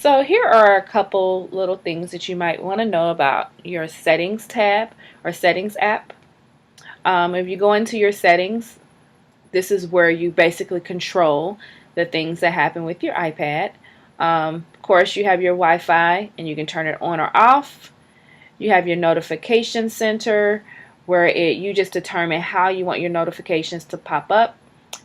So here are a couple little things that you might want to know about your settings tab or settings app. If you go into your settings, this is where you basically control the things that happen with your iPad. Of course, you have your Wi-Fi and you can turn it on or off. You have your notification center where you just determine how you want your notifications to pop up,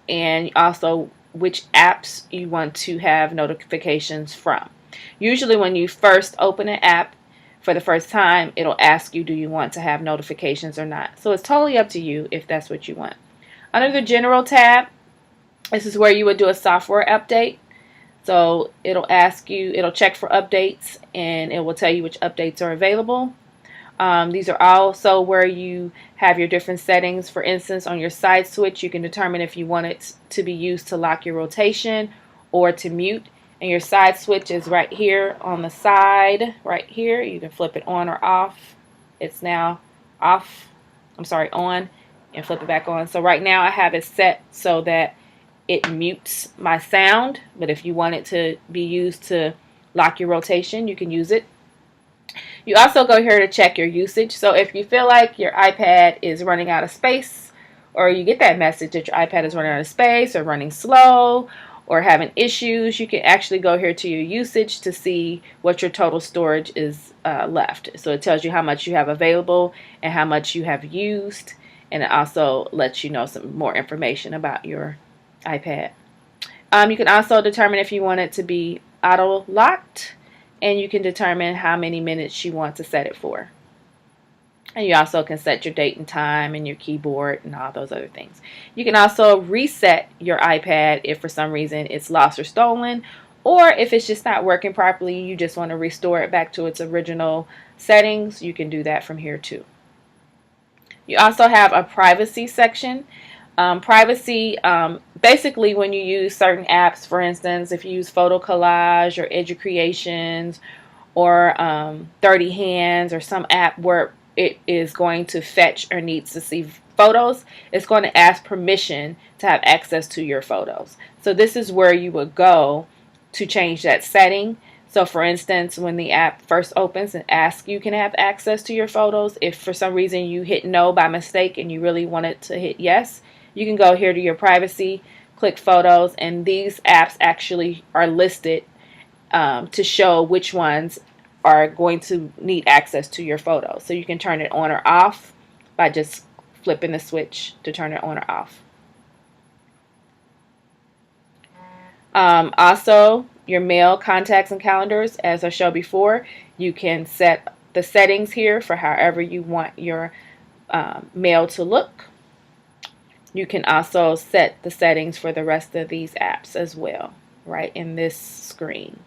and also which apps you want to have notifications from. Usually when you first open an app for the first time, it'll ask you, do you want to have notifications or not? So it's totally up to you if that's what you want. Under the General tab, this is where you would do a software update. So it'll ask you, it'll check for updates, and it will tell you which updates are available. These are also where you have your different settings. For instance, on your side switch, you can determine if you want it to be used to lock your rotation or to mute. And your side switch is right here on the side, right here. You can flip it on or off. It's now off, on, and flip it back on. So right now I have it set so that it mutes my sound, but if you want it to be used to lock your rotation, you can use it. You also go here to check your usage. So if you feel like your iPad is running out of space, or you get that message that your iPad is running out of space or running slow or having issues, you can actually go here to your usage to see what your total storage is left. So it tells you how much you have available and how much you have used, and it also lets you know some more information about your iPad. You can also determine if you want it to be auto locked, and you can determine how many minutes you want to set it for. And you also can set your date and time and your keyboard and all those other things. You can also reset your iPad if for some reason it's lost or stolen, or if it's just not working properly, you just want to restore it back to its original settings, you can do that from here too. You also have a privacy section. Privacy, basically when you use certain apps, for instance, if you use Photo Collage or Educreations or 30 Hands or some app where it is going to fetch or needs to see photos, it's going to ask permission to have access to your photos. So this is where you would go to change that setting. So for instance, when the app first opens and asks you can have access to your photos, if for some reason you hit no by mistake and you really wanted to hit yes, you can go here to your privacy, click photos, and these apps actually are listed to show which ones are going to need access to your photos. So you can turn it on or off by just flipping the switch to turn it on or off. Also, your mail, contacts, and calendars, as I showed before, you can set the settings here for however you want your mail to look. You can also set the settings for the rest of these apps as well, right in this screen.